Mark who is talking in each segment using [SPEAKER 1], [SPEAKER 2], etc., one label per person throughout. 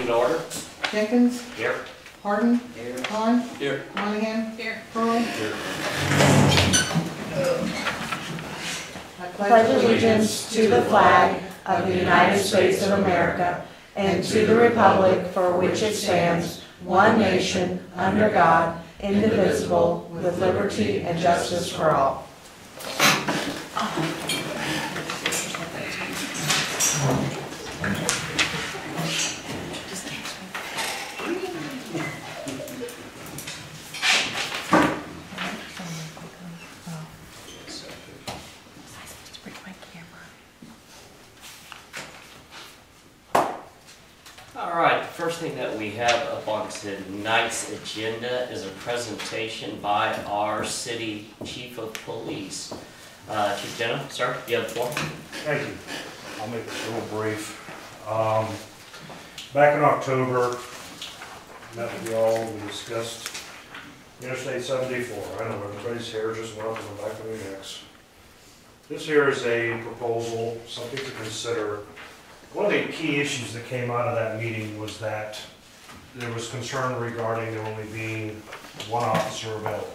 [SPEAKER 1] to order.
[SPEAKER 2] Jenkins.
[SPEAKER 1] Here.
[SPEAKER 2] Hardin.
[SPEAKER 1] Here.
[SPEAKER 2] Klein.
[SPEAKER 1] Here.
[SPEAKER 2] Monahan.
[SPEAKER 3] Here.
[SPEAKER 2] Pearl.
[SPEAKER 1] Here.
[SPEAKER 2] I
[SPEAKER 4] pledge allegiance to the flag of the United States of America and to the republic for which it stands, one nation, under God, indivisible, with liberty and justice for all.
[SPEAKER 1] First thing that we have up on tonight's agenda is a presentation by our city chief of police. Chief Jenna, sir, you have the floor.
[SPEAKER 5] Thank you. I'll make this a little brief. Back in October, met with y'all, we discussed Interstate 74. I know everybody's hair just went up on the back of their necks. This here is a proposal, something to consider. One of the key issues that came out of that meeting was that there was concern regarding there only being one officer available.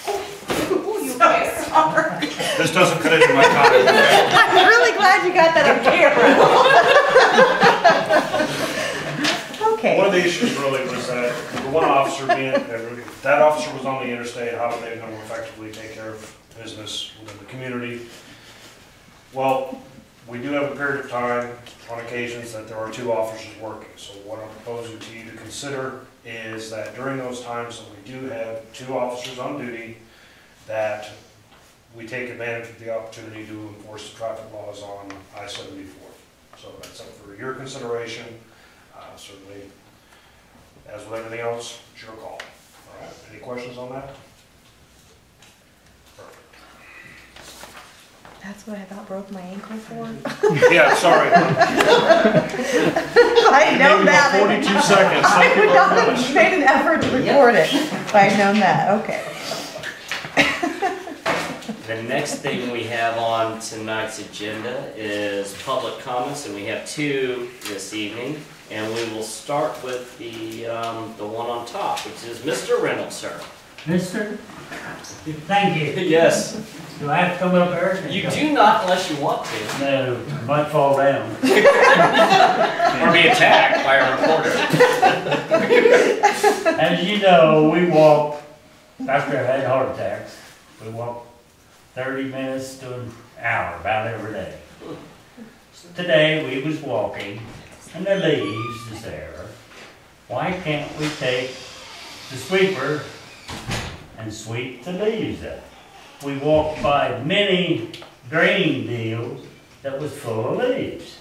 [SPEAKER 3] Oh, you guys. Sorry.
[SPEAKER 5] This doesn't fit into my comment.
[SPEAKER 4] I'm really glad you got that on camera. Okay.
[SPEAKER 5] One of the issues really was that the one officer being, that officer was on the interstate, how are they going to effectively take care of business within the community? Well, we do have a period of time on occasions that there are two officers working. So what I'm proposing to you to consider is that during those times that we do have two officers on duty, that we take advantage of the opportunity to enforce the traffic laws on I-74. So that's up for your consideration. Certainly, as with everything else, it's your call. All right. Any questions on that?
[SPEAKER 4] That's what I about broke my ankle for.
[SPEAKER 5] Yeah, sorry.
[SPEAKER 4] I know that.
[SPEAKER 5] 42 seconds.
[SPEAKER 4] I made an effort to record it. I've known that. Okay.
[SPEAKER 1] The next thing we have on tonight's agenda is public comments, and we have two this evening. And we will start with the one on top, which is Mr. Reynolds, sir.
[SPEAKER 6] Mister? Thank you.
[SPEAKER 1] Yes.
[SPEAKER 6] Do I have to come up there?
[SPEAKER 1] You do not unless you want to.
[SPEAKER 6] No, I might fall down.
[SPEAKER 1] Or be attacked by a reporter.
[SPEAKER 6] As you know, we walk, after I've had heart attacks, we walk 30 minutes to an hour about every day. Today we was walking and the leaves is there. Why can't we take the sweeper and sweep the leaves up? We walked by many grain deals that was full of leaves.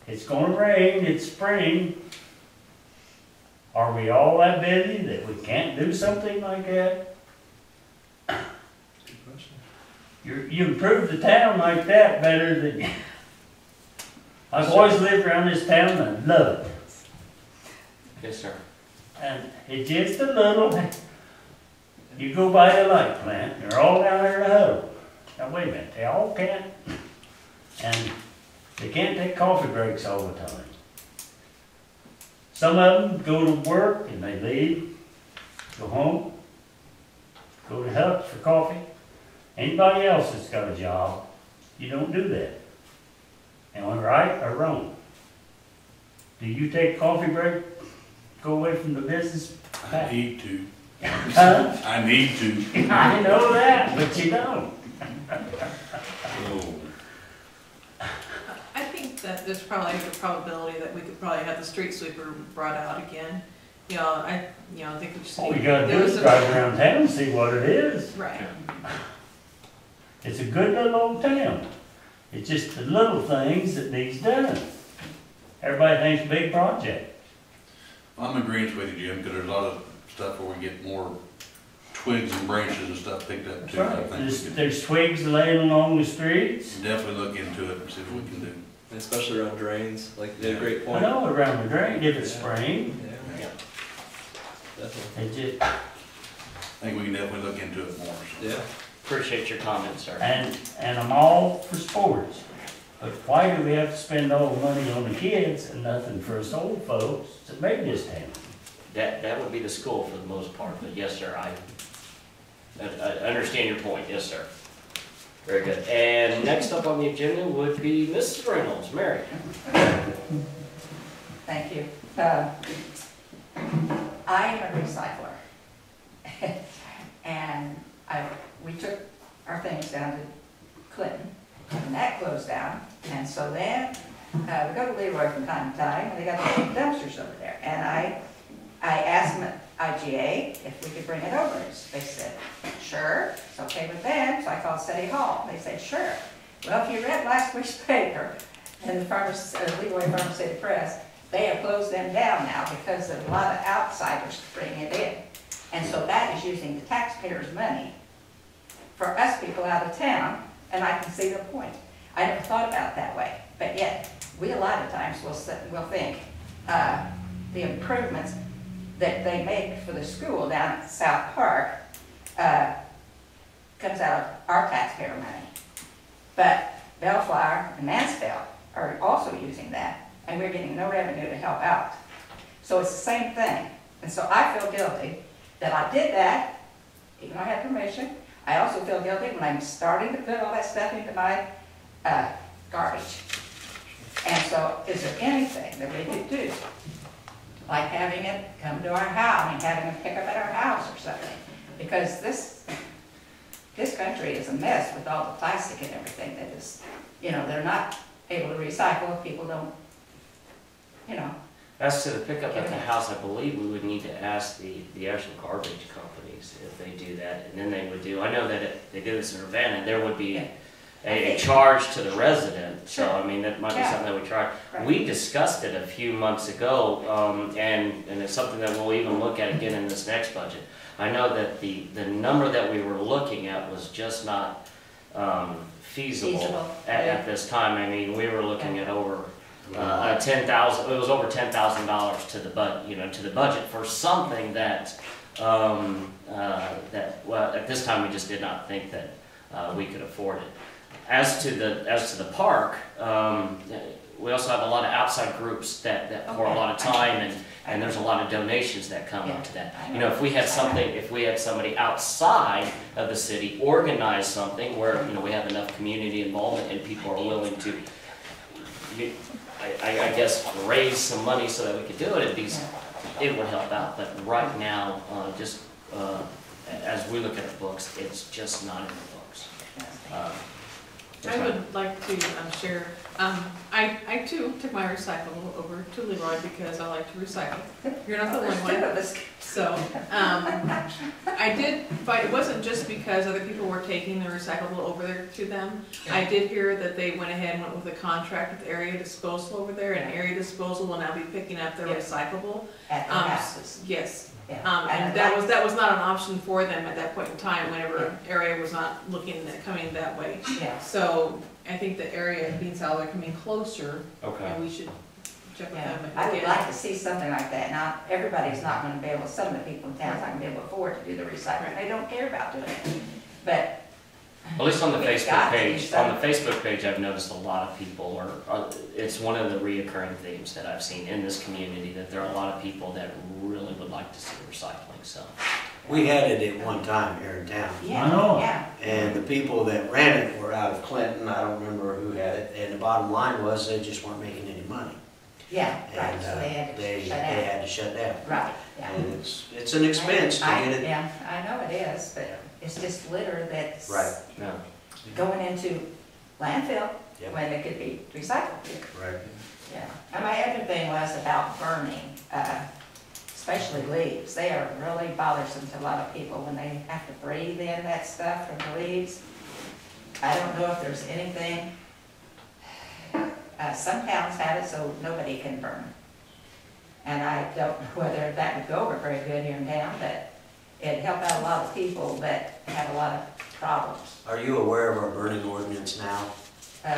[SPEAKER 6] It's gonna rain, it's spring. Are we all that busy that we can't do something like that? You improve the town like that better than... I've always lived around this town and I love it.
[SPEAKER 1] Yes, sir.
[SPEAKER 6] And it's just a little, you go by the light plant, they're all down there in a huddle. Now wait a minute, they all can't, and they can't take coffee breaks all the time. Some of them go to work and they leave, go home, go to Hutch for coffee. Anybody else that's got a job, you don't do that. Am I right or wrong? Do you take coffee break? Go away from the business?
[SPEAKER 7] I need to.
[SPEAKER 6] Huh?
[SPEAKER 7] I need to.
[SPEAKER 6] I know that, but you don't.
[SPEAKER 7] Oh.
[SPEAKER 3] I think that there's probably a probability that we could probably have the street sweeper brought out again. You know, I think we just.
[SPEAKER 6] All you gotta do is drive around town and see what it is.
[SPEAKER 3] Right.
[SPEAKER 6] It's a good little old town. It's just the little things that needs done. Everybody thinks big project.
[SPEAKER 7] I'm in agreement with you, Jim, because there's a lot of stuff where we get more twigs and branches and stuff picked up too.
[SPEAKER 6] Right.
[SPEAKER 7] I think
[SPEAKER 6] There's twigs laying along the streets.
[SPEAKER 7] definitely look into it and see what we can do.
[SPEAKER 8] Especially around drains, like you did a great
[SPEAKER 6] I
[SPEAKER 8] point.
[SPEAKER 6] know around the drain, if it's spring.
[SPEAKER 8] Yeah. Definitely.
[SPEAKER 6] It just,
[SPEAKER 7] I think we can definitely look into it more. So.
[SPEAKER 8] Yeah.
[SPEAKER 1] Appreciate your comments, sir.
[SPEAKER 6] and I'm all for sports. But why do we have to spend all the money on the kids and nothing for us old folks that made this town?
[SPEAKER 1] That would be the school for the most part, but yes, sir, I understand your point, yes, sir. Very good. And next up on the agenda would be Mrs. Reynolds, Mary.
[SPEAKER 9] Thank you. I am a recycler. And we took our things down to Clinton, and that closed down. And so then, we go to Leroy from time to time, and they got the big dumpsters over there. And I asked them at IGA if we could bring it over. They said, sure, it's okay with them. So I called City Hall. They said, sure. Well, if you read last week's paper in the Leroy Farm City Press, they have closed them down now because of a lot of outsiders bringing it in. And so that is using the taxpayers' money for us people out of town, and I can see the point. I never thought about it that way, but yet, we a lot of times will think the improvements that they make for the school down at South Park comes out of our taxpayer money. But Bellflower and Mansfield are also using that, and we're getting no revenue to help out. So it's the same thing. And so I feel guilty that I did that, even though I had permission. I also feel guilty when I'm starting to put all that stuff into my garbage. And so is there anything that we could do? Like having it come to our house and having it pick up at our house or something? Because this country is a mess with all the plastic and everything that is, they're not able to recycle. People don't,
[SPEAKER 1] As to the pickup at the house, I believe we would need to ask the actual garbage companies if they do that, and then they would do, I know that they do this in Urbana, there would be a charge to the resident, so I mean, that might be something that we try.
[SPEAKER 9] Right.
[SPEAKER 1] We discussed it a few months ago, and it's something that we'll even look at again in this next budget. I know that the number that we were looking at was just not feasible at this time. I mean, we were looking at over $10,000. It was over $10,000 to the budget for something that well, at this time we just did not think that we could afford it. As to the park, we also have a lot of outside groups that pour a lot of time, and there's a lot of donations that come up to that. If we had somebody outside of the city organize something where we have enough community involvement and people are willing to, I guess, raise some money so that we could do it, it would help out. But right now, as we look at the books, it's just not in the books.
[SPEAKER 3] I would like to share, I too took my recyclable over to Leroy because I like to recycle. You're not the only one. So, I did find, it wasn't just because other people were taking the recyclable over there to them. I did hear that they went ahead and went with a contract with Area Disposal over there, and Area Disposal will now be picking up their recyclable.
[SPEAKER 9] At their houses.
[SPEAKER 3] Yes. And that was not an option for them at that point in time, whenever Area was not looking at coming that way.
[SPEAKER 9] Yeah.
[SPEAKER 3] So I think the Area means how they're coming closer, and we should check with them.
[SPEAKER 9] I would like to see something like that. Now, everybody's not going to be able, some of the people in town are not going to be able to afford to do the recycling. They don't care about doing it. But
[SPEAKER 1] At least on the
[SPEAKER 9] we've
[SPEAKER 1] Facebook
[SPEAKER 9] got to do
[SPEAKER 1] page,
[SPEAKER 9] something.
[SPEAKER 1] I've noticed a lot of people it's one of the reoccurring themes that I've seen in this community, that there are a lot of people that really would like to see recycling, so.
[SPEAKER 10] We had it at one time here in town,
[SPEAKER 9] Yeah,
[SPEAKER 6] I know.
[SPEAKER 9] yeah.
[SPEAKER 10] and the people that ran it were out of Clinton, I don't remember who had it, and the bottom line was they just weren't making any money.
[SPEAKER 9] Yeah, right,
[SPEAKER 10] And
[SPEAKER 9] so they had to
[SPEAKER 10] they
[SPEAKER 9] shut down.
[SPEAKER 10] had to shut down.
[SPEAKER 9] Right, yeah.
[SPEAKER 10] And it's an expense to get it.
[SPEAKER 9] Yeah, I know it is, but it's just litter that's
[SPEAKER 10] Right.
[SPEAKER 1] No.
[SPEAKER 9] going into landfill
[SPEAKER 10] Yep.
[SPEAKER 9] when it could be recycled.
[SPEAKER 10] Right.
[SPEAKER 9] Yeah. And my other thing was about burning, especially leaves. They are really bothersome to a lot of people when they have to breathe in that stuff from the leaves. I don't know if there's anything. Some towns have it so nobody can burn. And I don't know whether that would go over very good here in town, but it'd help out a lot of people that have a lot of problems.
[SPEAKER 10] Are you aware of our burning ordinance now?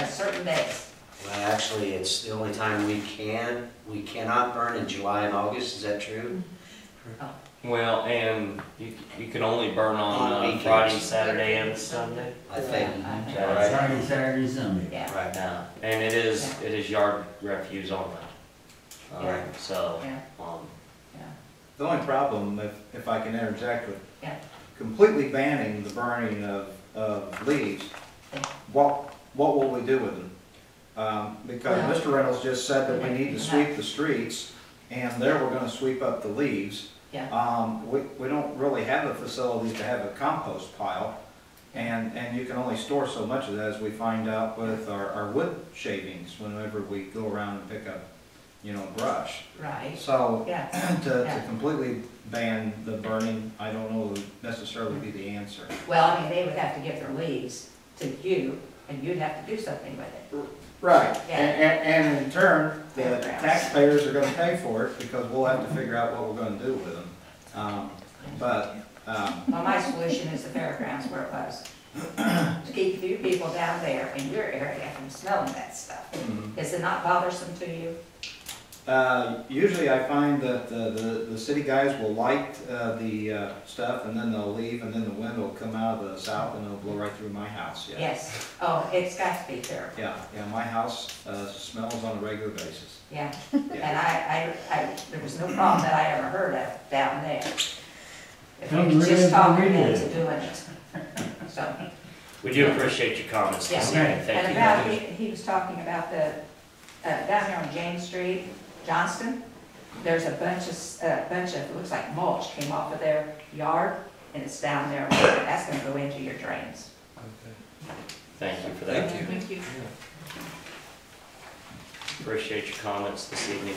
[SPEAKER 9] Certain days.
[SPEAKER 10] Well, actually, it's the only time we cannot burn in July and August, is that true?
[SPEAKER 1] Well, and you can only burn
[SPEAKER 10] On
[SPEAKER 1] on
[SPEAKER 10] weekends.
[SPEAKER 1] Friday, Saturday, and Sunday.
[SPEAKER 10] I think.
[SPEAKER 9] Yeah,
[SPEAKER 1] Is that right?
[SPEAKER 6] Friday, Saturday, Sunday.
[SPEAKER 9] Yeah,
[SPEAKER 10] Right.
[SPEAKER 1] Yeah, and it is yard refuse only.
[SPEAKER 9] Yeah.
[SPEAKER 1] So,
[SPEAKER 9] yeah,
[SPEAKER 1] um,
[SPEAKER 11] The only problem, if I can interject with
[SPEAKER 9] Yeah.
[SPEAKER 11] completely banning the burning of leaves, what will we do with them? Because
[SPEAKER 9] Well-
[SPEAKER 11] Mr. Reynolds just said that we need to sweep the streets, and there we're gonna sweep up the leaves.
[SPEAKER 9] yeah.
[SPEAKER 11] We don't really have a facility to have a compost pile, and you can only store so much of that, as we find out with our wood shavings, whenever we go around and pick up, brush.
[SPEAKER 9] Right,
[SPEAKER 11] So,
[SPEAKER 9] yeah,
[SPEAKER 11] to
[SPEAKER 9] Yeah.
[SPEAKER 11] completely ban the burning, I don't know would necessarily be the answer.
[SPEAKER 9] well, I mean, they would have to give their leaves to you, and you'd have to do something with it.
[SPEAKER 11] Right,
[SPEAKER 9] Yeah.
[SPEAKER 11] and in turn, the
[SPEAKER 9] Fairgrounds.
[SPEAKER 11] taxpayers are gonna pay for it, because we'll have to figure out what we're gonna do with them.
[SPEAKER 9] Well, my solution is the fairgrounds where it was, to keep you people down there in your area from smelling that stuff. Is it not bothersome to you?
[SPEAKER 11] Usually I find that the city guys will light the stuff, and then they'll leave, and then the wind will come out of the south, and it'll blow right through my house, yeah.
[SPEAKER 9] Yes, oh, it's got to be terrible,
[SPEAKER 11] Yeah, my house smells on a regular basis.
[SPEAKER 9] yeah. And I, there was no problem that I ever heard of down there. If
[SPEAKER 6] Don't
[SPEAKER 9] we could
[SPEAKER 6] really
[SPEAKER 9] just talk them
[SPEAKER 6] agree
[SPEAKER 9] into
[SPEAKER 6] with
[SPEAKER 9] doing it. So,
[SPEAKER 1] we do appreciate your comments this
[SPEAKER 9] Yeah.
[SPEAKER 1] evening, thank
[SPEAKER 9] and
[SPEAKER 1] you.
[SPEAKER 9] about, he was talking about the, down here on James Street, Johnston, there's a bunch of, it looks like mulch came off of their yard, and it's down there, that's gonna go into your drains.
[SPEAKER 1] Thank you for that.
[SPEAKER 8] Thank you.
[SPEAKER 3] Thank you.
[SPEAKER 1] Appreciate your comments this evening.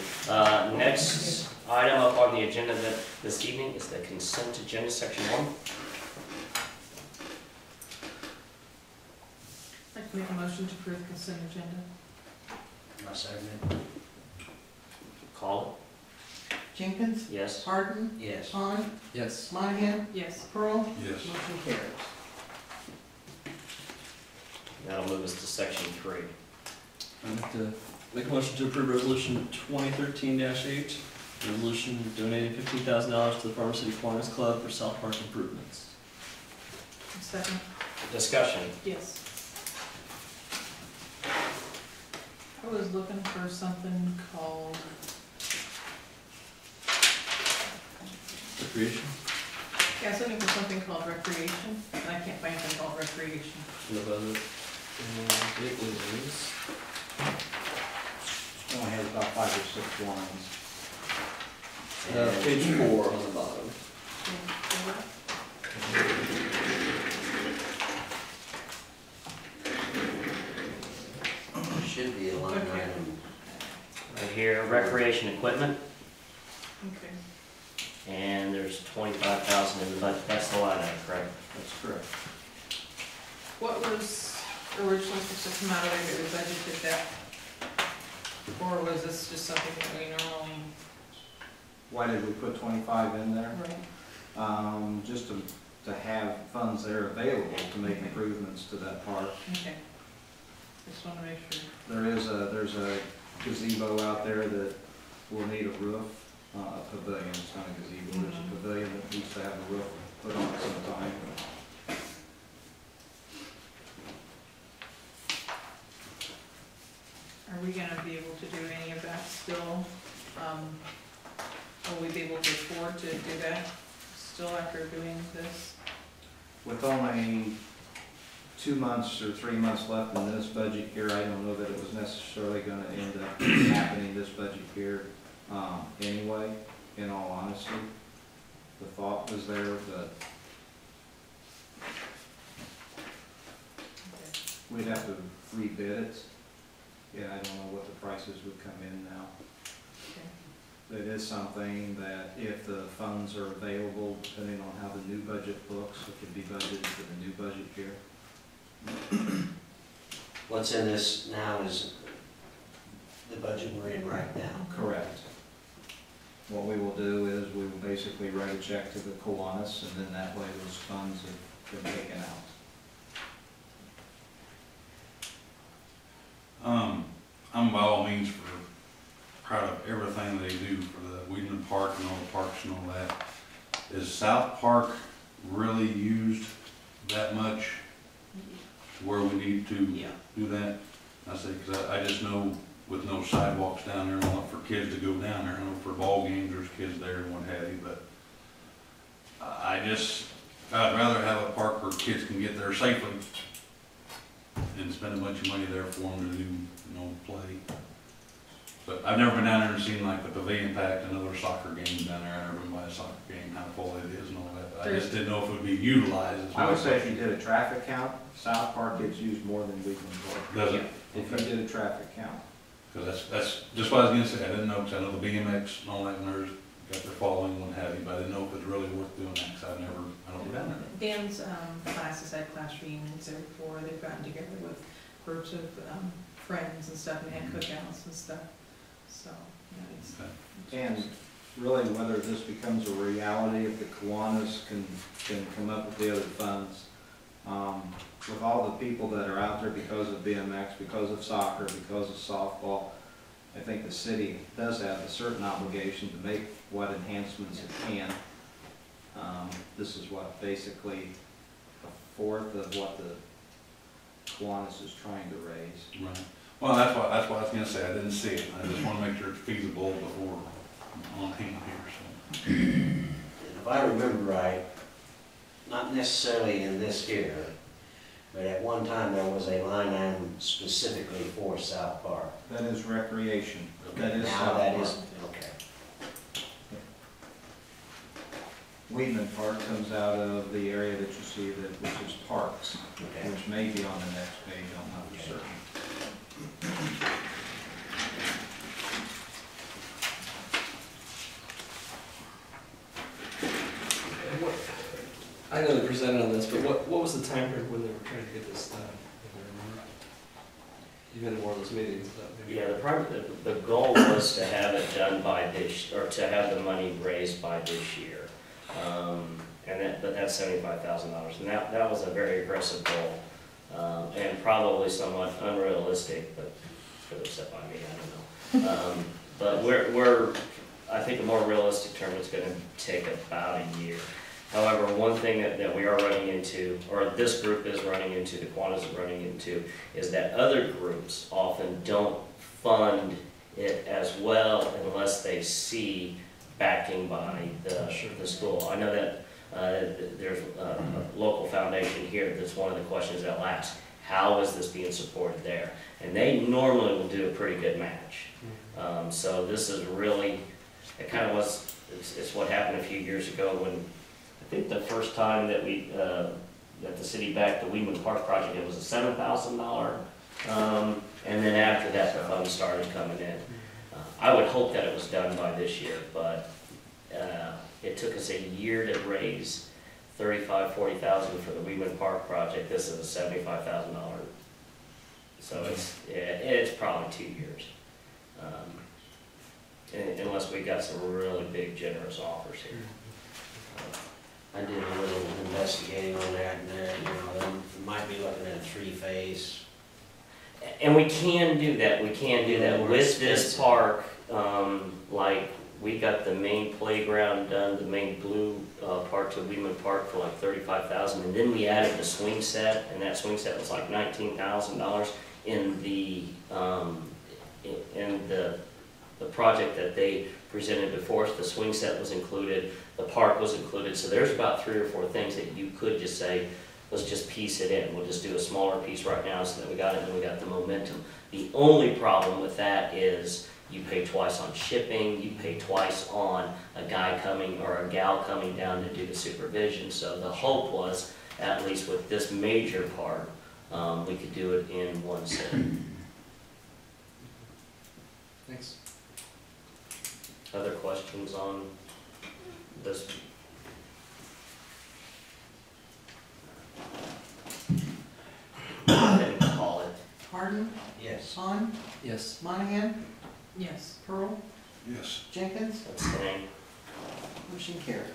[SPEAKER 1] Next item up on the agenda this evening is the consent agenda, section 1.
[SPEAKER 3] I'd like to make a motion to approve the consent agenda.
[SPEAKER 10] My second.
[SPEAKER 1] Call
[SPEAKER 2] Jenkins,
[SPEAKER 1] it, yes?
[SPEAKER 2] Harden,
[SPEAKER 10] Yes.
[SPEAKER 2] Han,
[SPEAKER 8] Yes.
[SPEAKER 2] Monahan,
[SPEAKER 3] Yes.
[SPEAKER 2] Pearl,
[SPEAKER 7] Yes.
[SPEAKER 2] motion carries.
[SPEAKER 1] That'll move us to section 3.
[SPEAKER 8] I'd like to make a motion to approve resolution 2013-8, resolution donating $15,000 to the Farmer City Kiwanis Club for South Park improvements.
[SPEAKER 3] Second,
[SPEAKER 1] Discussion.
[SPEAKER 3] yes. I was looking for something called,
[SPEAKER 8] Recreation?
[SPEAKER 3] yeah, I was looking for something called recreation, and I can't find anything called recreation.
[SPEAKER 8] In the budget. And it is,
[SPEAKER 11] Only has about 5 or 6 lines.
[SPEAKER 8] page 4 on the bottom.
[SPEAKER 10] Should be a line
[SPEAKER 3] Okay.
[SPEAKER 10] item.
[SPEAKER 1] Right here, recreation equipment,
[SPEAKER 3] Okay.
[SPEAKER 1] and there's 25,000 in the budget. That's the line item, correct?
[SPEAKER 11] That's correct.
[SPEAKER 3] What was originally supposed to come out of there, did we budgeted that? Or was this just something that we normally,
[SPEAKER 11] Why did we put 25 in there?
[SPEAKER 3] right,
[SPEAKER 11] Just to have funds there available to make improvements to that park.
[SPEAKER 3] okay. Just wanna make sure.
[SPEAKER 11] There's a gazebo out there that will need a roof, a pavilion, it's not a gazebo, there's a pavilion that needs to have a roof put on it sometime.
[SPEAKER 3] Are we gonna be able to do any of that still? Will we be able to afford to do that still after doing this?
[SPEAKER 11] With only 2 months or 3 months left in this budget year, I don't know that it was necessarily gonna end up happening this budget year, anyway, in all honesty. The thought was there, but we'd have to rebid it. Yeah, I don't know what the prices would come in now.
[SPEAKER 3] Okay.
[SPEAKER 11] It is something that if the funds are available, depending on how the new budget looks, it could be budgeted for the new budget year.
[SPEAKER 10] What's in this now is the budget we're in right now.
[SPEAKER 11] Correct. What we will do is we will basically write a check to the Kiwanis, and then that way those funds have been taken out.
[SPEAKER 7] I'm by all means proud of everything they do for the Weedman Park park and all the parks and all that. Is South Park really used that much where we need to
[SPEAKER 3] Yeah.
[SPEAKER 7] do that? I say, cause I just know with no sidewalks down there, and for kids to go down there, I know for ball games, there's kids there and what have you, but I'd rather have a park where kids can get there safely and spend a bunch of money there for them to do, play. But I've never been down there and seen like the pavilion packed and other soccer games down there. I've never been by a soccer game, how full it is and all that. But I just didn't know if it would be utilized as
[SPEAKER 11] I would
[SPEAKER 7] well.
[SPEAKER 11] say if you did a traffic count, South Park gets used more than Weedman Park.
[SPEAKER 7] Does it?
[SPEAKER 11] If you did a traffic count.
[SPEAKER 7] Because that's just what I was gonna say. I didn't know, because I know the BMX and all that, and there's got their following and what have you, but I didn't know if it's really worth doing that, because I don't go down there.
[SPEAKER 3] Dan's classes had class reunions there before. They've gotten together with groups of friends and stuff, and had cookouts and stuff. So, it's.
[SPEAKER 7] Okay.
[SPEAKER 11] And really, whether this becomes a reality, if the Kiwanis can come up with the other funds, with all the people that are out there because of BMX, because of soccer, because of softball, I think the city does have a certain obligation to make what enhancements it can. This is what, basically a fourth of what the Kiwanis is trying to raise.
[SPEAKER 7] Right. Well, that's what I was gonna say. I didn't see it. I just want to make sure it's feasible before I'm on hand here, so.
[SPEAKER 10] And if I remember right, not necessarily in this year, but at one time there was a line item specifically for South Park.
[SPEAKER 11] That is recreation.
[SPEAKER 10] Okay,
[SPEAKER 11] That is
[SPEAKER 10] now
[SPEAKER 11] South
[SPEAKER 10] that
[SPEAKER 11] Park.
[SPEAKER 10] is, okay.
[SPEAKER 11] Weedman Park comes out of the area that you see which is parks,
[SPEAKER 10] Okay.
[SPEAKER 11] which may be on the next page, I'm not for certain.
[SPEAKER 8] I know they presented on this, but what was the time period when they were trying to get this done? You've been in more of those meetings.
[SPEAKER 1] Yeah, the goal was to have it done by this, or to have the money raised by this year. But that's $75,000, and that was a very aggressive goal, and probably somewhat unrealistic, but could have set by me, I don't know. But I think a more realistic term is gonna take about a year. However, one thing that we are running into, or this group is running into, the Kiwanis is running into, is that other groups often don't fund it as well unless they see backing by the school. I know that there's a local foundation here that's one of the questions they'll ask, how is this being supported there? And they normally will do a pretty good match. So this is really, it kind of was, it's what happened a few years ago when, I think the first time that that the city backed the Weedman Park project, it was a $7,000, and then after that, the funds started coming in. I would hope that it was done by this year, but it took us a year to raise $35,000, $40,000 for the Weedman Park project. This is a $75,000, so it's probably 2 years, unless we got some really big generous offers here.
[SPEAKER 10] I did a little investigating on that, and there, we might be looking at a 3-phase.
[SPEAKER 1] And we can do that, with this park, like, we got the main playground done, the main blue part to Weedman Park for like $35,000, and then we added the swing set, and that swing set was like $19,000 in the project that they presented before us. The swing set was included, the park was included, so there's about 3 or 4 things that you could just say, let's just piece it in. We'll just do a smaller piece right now so that we got it and we got the momentum. The only problem with that is you pay twice on shipping, you pay twice on a guy coming or a gal coming down to do the supervision. So the hope was, at least with this major part, we could do it in one sitting.
[SPEAKER 8] Thanks.
[SPEAKER 1] Other questions on this? Go ahead and call it.
[SPEAKER 2] Harden,
[SPEAKER 10] Yes.
[SPEAKER 2] Han,
[SPEAKER 8] Yes.
[SPEAKER 2] Monahan,
[SPEAKER 3] Yes.
[SPEAKER 2] Pearl,
[SPEAKER 7] Yes.
[SPEAKER 2] Jenkins,
[SPEAKER 1] Abstain.
[SPEAKER 2] motion carried.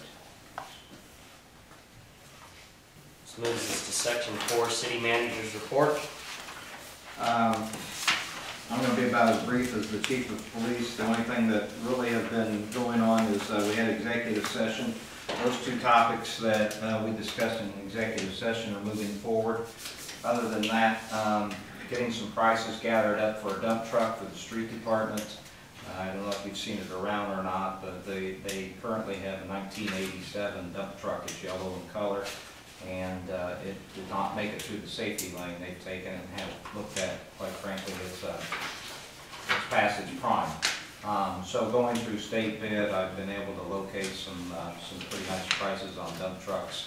[SPEAKER 1] This moves us to section 4, city manager's report.
[SPEAKER 11] I'm going to be about as brief as the chief of police. The only thing that really has been going on is was, we had executive session. Those two topics that we discussed in executive session are moving forward. Other than that, getting some prices gathered up for a dump truck for the street department. I don't know if you've seen it around or not, but they currently have a 1987 dump truck. It's yellow in color, and it did not make it through the safety lane. They've taken it and had it looked at. Quite frankly, it's past its prime. So going through state bid, I've been able to locate some pretty nice prices on dump trucks.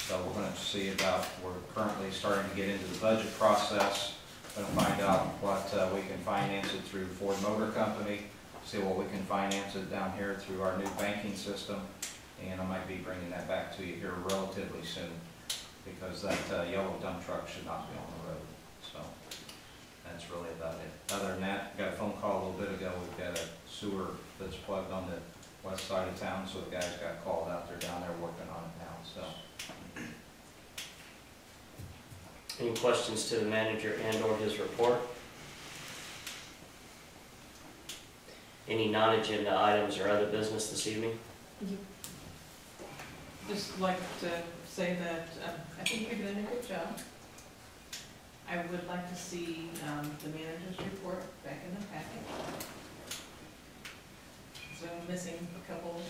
[SPEAKER 11] So we're going to see about, we're currently starting to get into the budget process. Going to find out what we can finance it through Ford Motor Company, see what we can finance it down here through our new banking system. And I might be bringing that back to you here relatively soon, because that yellow dump truck should not be on the road. So that's really about it. Other than that, I got a phone call a little bit ago. We've got a sewer that's plugged on the west side of town, so the guys got called out there down there working on it now. So.
[SPEAKER 1] Any questions to the manager and or his report? Any non-agenda items or other business this evening?
[SPEAKER 3] Just like to say that I think you're doing a good job. I would like to see the manager's report back in the packet. So I'm missing a couple.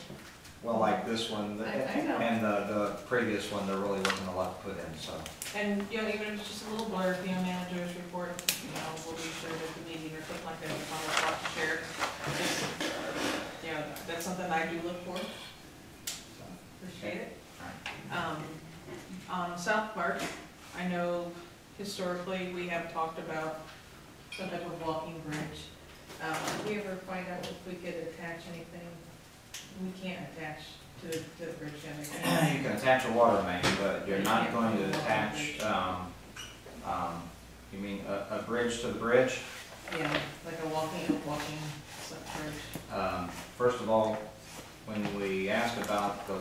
[SPEAKER 11] Well, like this one,
[SPEAKER 3] I know.
[SPEAKER 11] and the previous one, there really wasn't a lot to put in, so.
[SPEAKER 3] And, you know, even if it's just a little blurb, you know, manager's report, you know, we'll be sure that the meeting or something like that, if I'm allowed to share. Just, you know, that's something I do look for. So, appreciate it. On South Park, I know historically we have talked about some type of walking bridge. Did we ever find out if we could attach anything? We can't attach to the bridge yet.
[SPEAKER 11] You can attach a water main, but you're not going to attach, you mean a bridge to the bridge?
[SPEAKER 3] Yeah, like a walking bridge.
[SPEAKER 11] First of all, when we asked about the